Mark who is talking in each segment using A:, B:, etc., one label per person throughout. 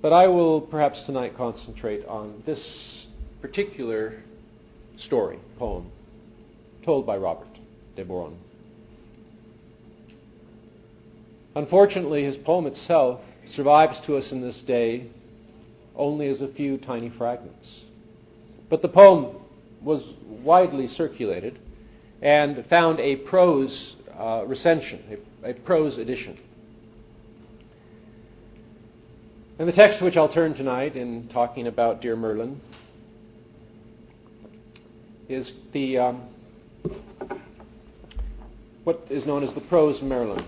A: But I will perhaps tonight concentrate on this particular story, poem, told by Robert de Boron. Unfortunately, his poem itself survives to us in this day only as a few tiny fragments. But the poem was widely circulated and found a prose recension, a prose edition. And the text to which I'll turn tonight in talking about Dear Merlin is the what is known as the prose Merlin,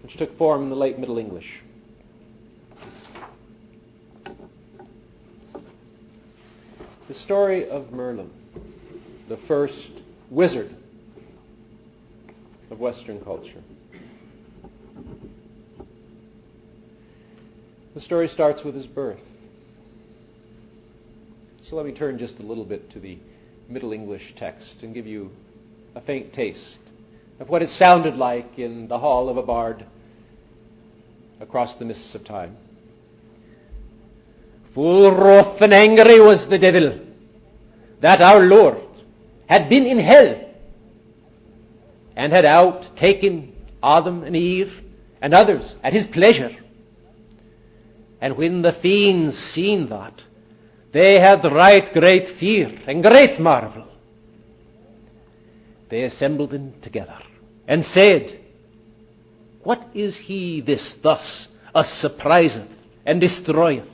A: which took form in the late Middle English. The story of Merlin, the first wizard of Western culture. The story starts with his birth. So let me turn just a little bit to the Middle English text and give you a faint taste of what it sounded like in the hall of a bard across the mists of time. Full wroth and angry was the devil that our Lord had been in hell and had out taken Adam and Eve and others at his pleasure. And when the fiends seen that, they had right great fear and great marvel. They assembled them together and said, What is he this thus us surpriseth and destroyeth,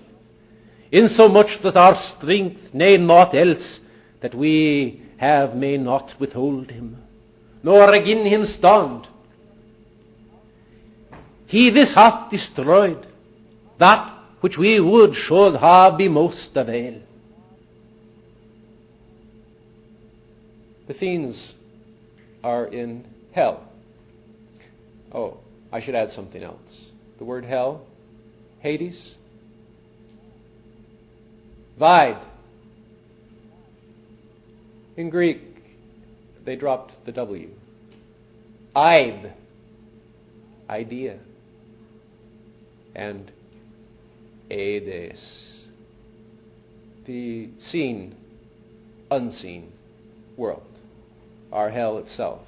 A: insomuch that our strength, nay, naught else that we have may not withhold him, nor again him stand? He this hath destroyed that which we would should have be most avail. The fiends are in hell. Oh, I should add something else. The word hell, Hades, V.A.V. In Greek, they dropped the W. Ide, idea, and Hades, the seen, unseen world. Our hell itself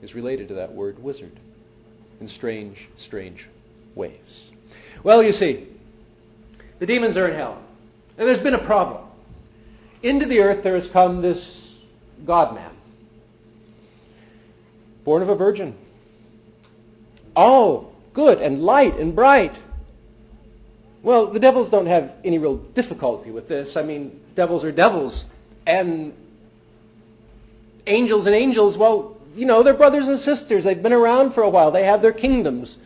A: is related to that word wizard in strange, strange ways. Well, you see, the demons are in hell. And there's been a problem. Into the earth there has come this God-man, born of a virgin. All good and light and bright. Well, the devils don't have any real difficulty with this. I mean, devils are devils. And angels, well, you know, they're brothers and sisters. They've been around for a while. They have their kingdoms.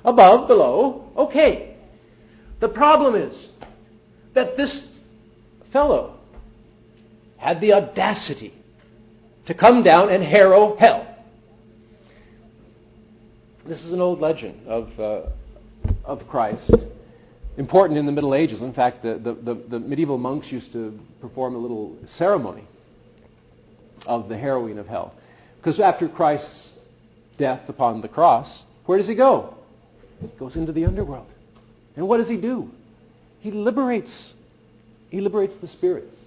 A: Above, below, okay. The problem is that this fellow had the audacity to come down and harrow hell. This is an old legend of Christ, important in the Middle Ages. In fact, the medieval monks used to perform a little ceremony of the harrowing of hell. Because after Christ's death upon the cross, where does he go? He goes into the underworld. And what does he do? He liberates the spirits,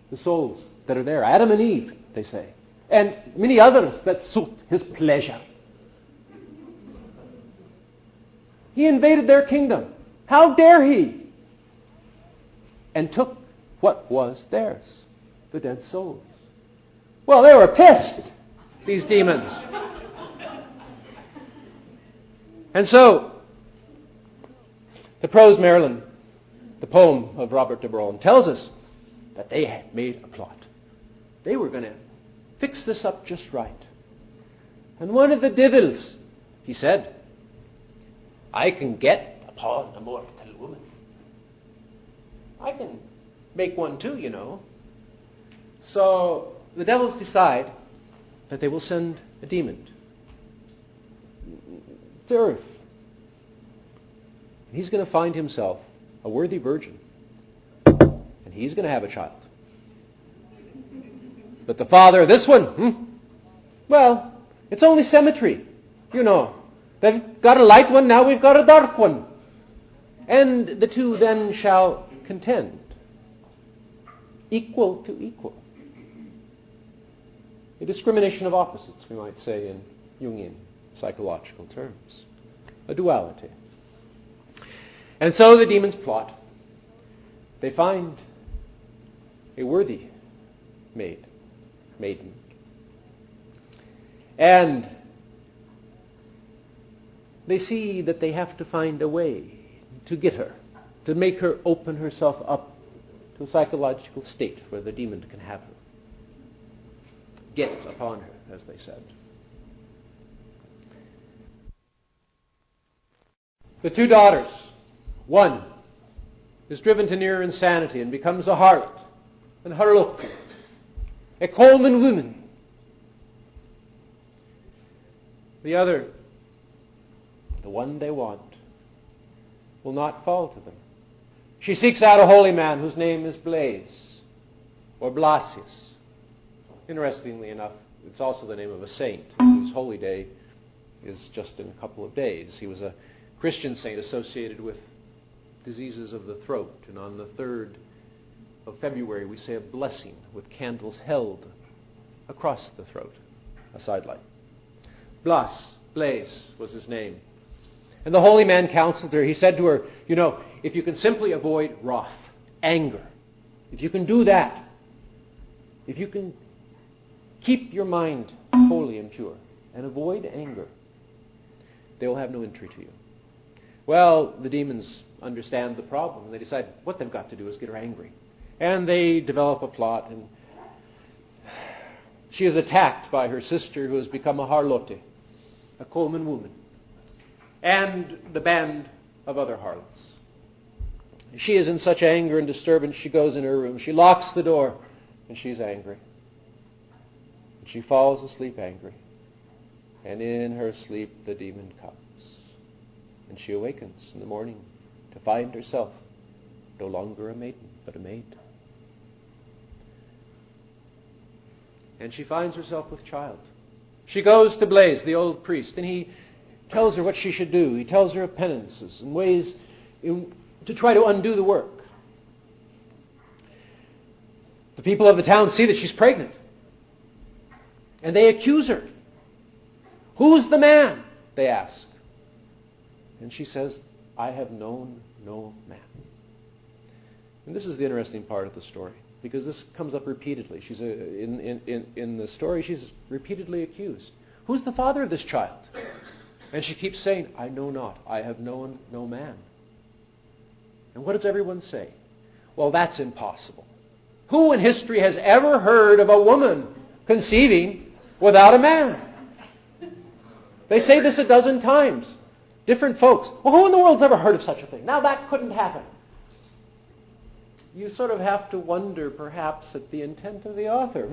A: the souls that are there. Adam and Eve, they say. And many others that suit his pleasure. He invaded their kingdom. How dare he? And took what was theirs, the dead souls. Well, they were pissed, these demons. And so, the prose Merlin, the poem of Robert de Boron, tells us that they had made a plot. They were going to fix this up just right. And one of the devils, he said, I can get upon a mortal woman. I can make one too, you know. So the devils decide that they will send a demon to earth. He's going to find himself a worthy virgin. And he's going to have a child. But the father of this one, well, it's only symmetry, you know. They've got a light one, now we've got a dark one. And the two then shall contend, equal to equal. A discrimination of opposites, we might say in Jungian psychological terms. A duality. And so the demons plot. They find a worthy maiden. And they see that they have to find a way to get her, to make her open herself up to a psychological state where the demon can have her. Get upon her, as they said. The two daughters, one is driven to near insanity and becomes a harlot, an harlot, a Coleman woman. The other, the one they want, will not fall to them. She seeks out a holy man whose name is Blase, or Blasius. Interestingly enough, it's also the name of a saint whose holy day is just in a couple of days. He was a Christian saint associated with diseases of the throat, and on the 3rd of February we say a blessing with candles held across the throat, a sidelight. Blase was his name. And the holy man counseled her. He said to her, you know, if you can simply avoid wrath, anger, if you can do that, if you can keep your mind holy and pure and avoid anger, they will have no entry to you. Well, the demons understand the problem. They decide what they've got to do is get her angry. And they develop a plot, and she is attacked by her sister, who has become a harlote, a Coleman woman, and the band of other harlots. She is in such anger and disturbance, she goes in her room. She locks the door, and she's angry. And she falls asleep angry. And in her sleep, the demon comes. And she awakens in the morning to find herself no longer a maiden, but a maid. And she finds herself with child. She goes to Blase, the old priest, and he tells her what she should do. He tells her of penances and ways to try to undo the work. The people of the town see that she's pregnant, and they accuse her. Who's the man? They ask. And she says, I have known no man. And this is the interesting part of the story, because this comes up repeatedly. She's in the story, she's repeatedly accused. Who's the father of this child? And she keeps saying, I know not. I have known no man. And what does everyone say? Well, that's impossible. Who in history has ever heard of a woman conceiving without a man? They say this a dozen times. Different folks. Well, who in the world's ever heard of such a thing? Now that couldn't happen. You sort of have to wonder, perhaps, at the intent of the author.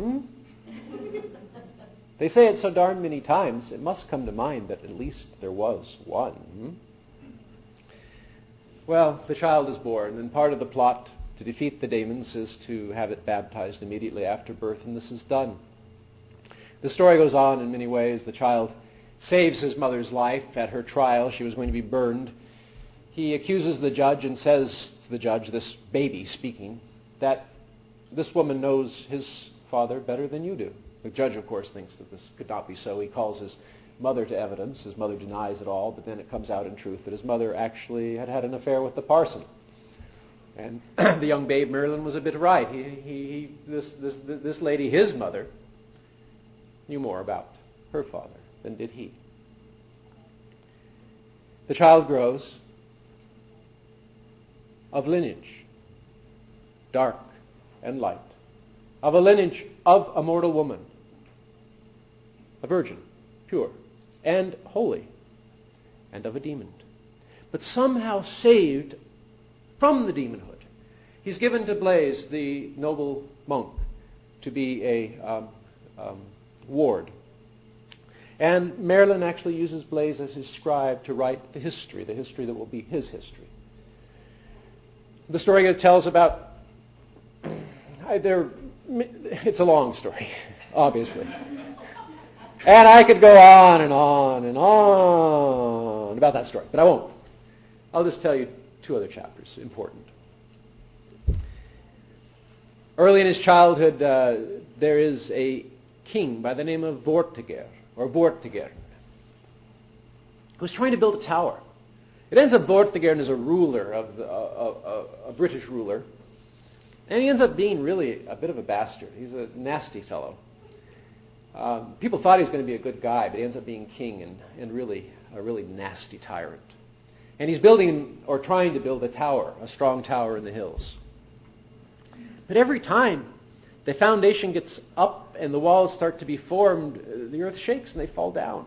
A: They say it so darn many times, it must come to mind that at least there was one. Well, the child is born, and part of the plot to defeat the demons is to have it baptized immediately after birth, and this is done. The story goes on in many ways. The child saves his mother's life at her trial. She was going to be burned. He accuses the judge and says to the judge, this baby speaking, that this woman knows his father better than you do. The judge, of course, thinks that this could not be so. He calls his mother to evidence. His mother denies it all, but then it comes out in truth that his mother actually had had an affair with the parson. And the young babe, Merlin, was a bit right. This lady, his mother, knew more about her father than did he. The child grows of lineage, dark and light, of a lineage of a mortal woman, a virgin, pure and holy, and of a demon, but somehow saved from the demonhood. He's given to Blase, the noble monk, to be a ward. And Merlin actually uses Blase as his scribe to write the history that will be his history. The story tells about, it's a long story, obviously. And I could go on and on and on about that story, but I won't. I'll just tell you two other chapters, important. Early in his childhood, there is a king by the name of Vortigern, who's trying to build a tower. It ends up Vortigern is a ruler, a British ruler, and he ends up being really a bit of a bastard. He's a nasty fellow. People thought he was going to be a good guy, but he ends up being king and really a really nasty tyrant. And he's building, or trying to build, a tower, a strong tower in the hills. But every time the foundation gets up and the walls start to be formed, the earth shakes and they fall down.